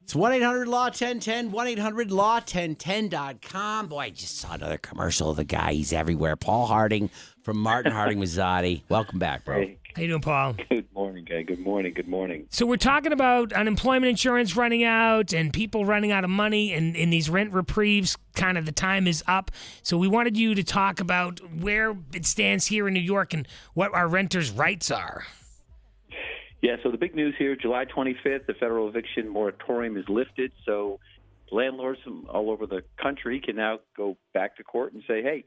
It's 1-800-LAW-1010, 1-800-LAW-1010.com. Boy, I just saw another commercial of the guy. He's everywhere. Paul Harding from Martin Harding Mazzotti. Welcome back, bro. Hey. How you doing, Paul? Good morning, guy. Good morning. Good morning. So we're talking about unemployment insurance running out and people running out of money, and in these rent reprieves, kind of the time is up. So we wanted you to talk about where it stands here in New York and what our renters' rights are. Yeah, so the big news here, July 25th, the federal eviction moratorium is lifted. So landlords from all over the country can now go back to court and say, hey,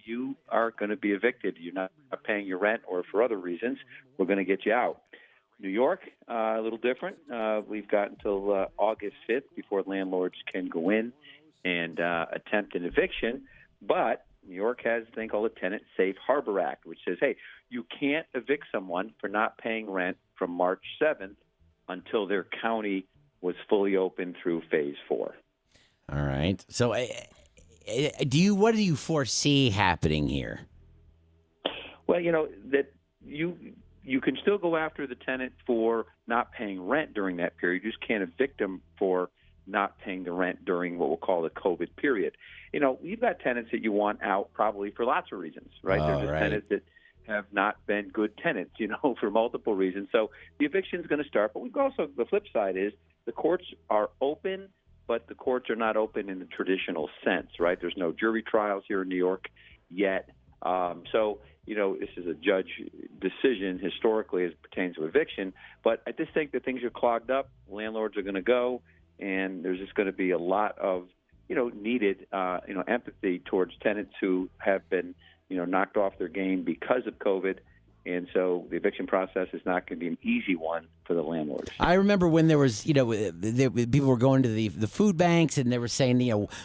you are going to be evicted. You're not paying your rent, or for other reasons, we're going to get you out. New York, a little different. We've got until August 5th before landlords can go in and attempt an eviction. But New York has a thing called the Tenant Safe Harbor Act, which says, hey, you can't evict someone for not paying rent from March 7th until their county was fully open through phase 4. All right. So what do you foresee happening here? Well, that you can still go after the tenant for not paying rent during that period. You just can't evict them for not paying the rent during what we'll call the COVID period. You've got tenants that you want out probably for lots of reasons, right? There's just tenants that have not been good tenants, for multiple reasons. So the eviction is going to start. But we've also, the flip side is the courts are open, but the courts are not open in the traditional sense, right? There's no jury trials here in New York yet. This is a judge decision historically as it pertains to eviction. But I just think that things are clogged up. Landlords are going to go, and there's just going to be a lot of, needed, empathy towards tenants who have been, knocked off their game because of COVID. And so the eviction process is not going to be an easy one for the landlords. I remember when there was, people were going to the food banks and they were saying,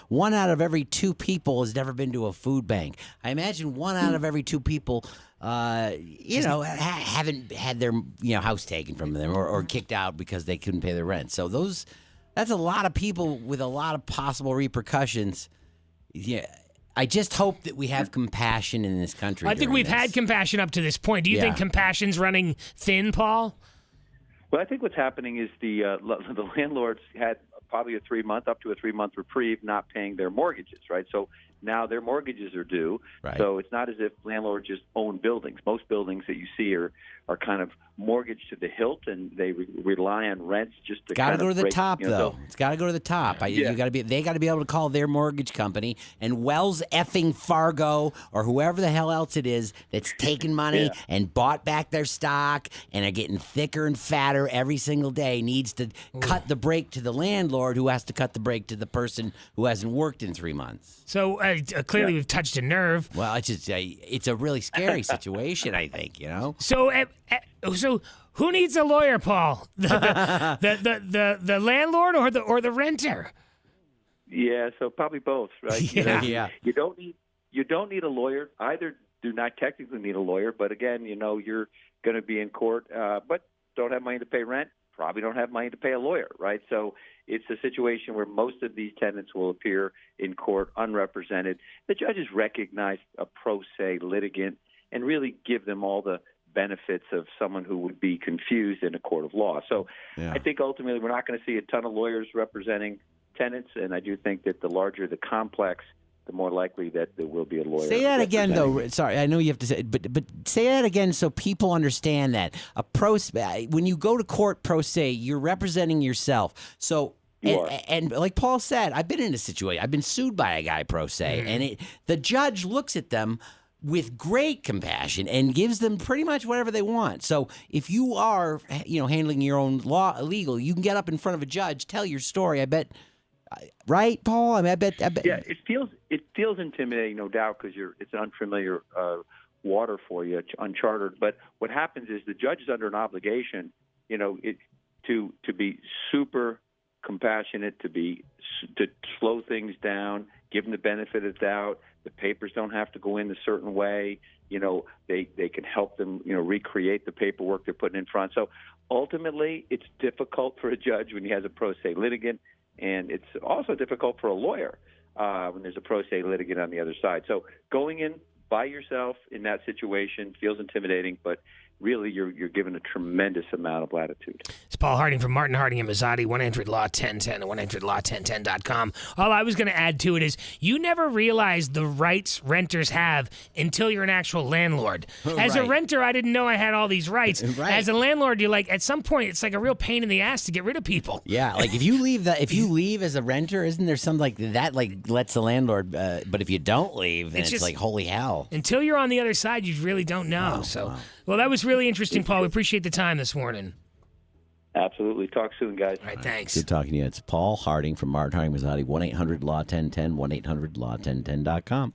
1 out of every 2 people has never been to a food bank. I imagine 1 out of every 2 people, haven't had their, house taken from them or kicked out because they couldn't pay their rent. So that's a lot of people with a lot of possible repercussions. Yeah. I just hope that we have compassion in this country. I think we've had compassion up to this point. Do you think compassion's running thin, Paul? Well, I think what's happening is the landlords had probably up to a 3-month reprieve not paying their mortgages, right? So now their mortgages are due. Right. So it's not as if landlords just own buildings. Most buildings that you see are kind of mortgaged to the hilt, and they rely on rents just to got to go to the break, top, though. It's got to go to the top. They got to be able to call their mortgage company, and Wells effing Fargo or whoever the hell else it is that's taking money and bought back their stock and are getting thicker and fatter every single day needs to cut the break to the landlord, who has to cut the break to the person who hasn't worked in 3 months. So clearly we've touched a nerve. Well, it's a really scary situation, I think, So who needs a lawyer, Paul? The landlord or the renter? Yeah, so probably both, right? You don't need a lawyer. Either do not technically need a lawyer, but again, you're going to be in court, but don't have money to pay rent. Probably don't have money to pay a lawyer, right? So it's a situation where most of these tenants will appear in court unrepresented. The judges recognize a pro se litigant and really give them all the benefits of someone who would be confused in a court of law. So I think ultimately we're not going to see a ton of lawyers representing tenants, and I do think that the larger the complex, the more likely that there will be a lawyer. Say that again, though. Sorry, I know you have to say it, but say that again so people understand that. When you go to court pro se, you're representing yourself. So, and like Paul said, I've been in a situation. I've been sued by a guy pro se, and the judge looks at them with great compassion and gives them pretty much whatever they want. So if you are, handling your own legal, you can get up in front of a judge, tell your story. I bet. Right, Paul? I bet. Yeah, it feels intimidating, no doubt, because it's an unfamiliar water for you, uncharted. But what happens is the judge is under an obligation, to be super compassionate, to slow things down, give them the benefit of the doubt. The papers don't have to go in a certain way. They can help them, recreate the paperwork they're putting in front. So ultimately, it's difficult for a judge when he has a pro se litigant. And it's also difficult for a lawyer when there's a pro se litigant on the other side. So going in by yourself in that situation feels intimidating, but really you're given a tremendous amount of latitude. It's Paul Harding from Martin Harding and Mazzotti, 1-800-LAW-1010 and 1-800-LAW-1010.com. All I was going to add to it is you never realize the rights renters have until you're an actual landlord. As a renter, I didn't know I had all these rights. As a landlord, you're like, at some point, it's like a real pain in the ass to get rid of people. Yeah, like if you leave as a renter, isn't there something like that like lets the landlord, but if you don't leave, then it's like holy hell. Until you're on the other side, you really don't know. Well, that was really interesting, Paul. We appreciate the time this morning. Absolutely. Talk soon, guys. All right, thanks. Good talking to you. It's Paul Harding from Martin Harding Mazzotti, 1-800-LAW-1010, 1-800-LAW-1010.com.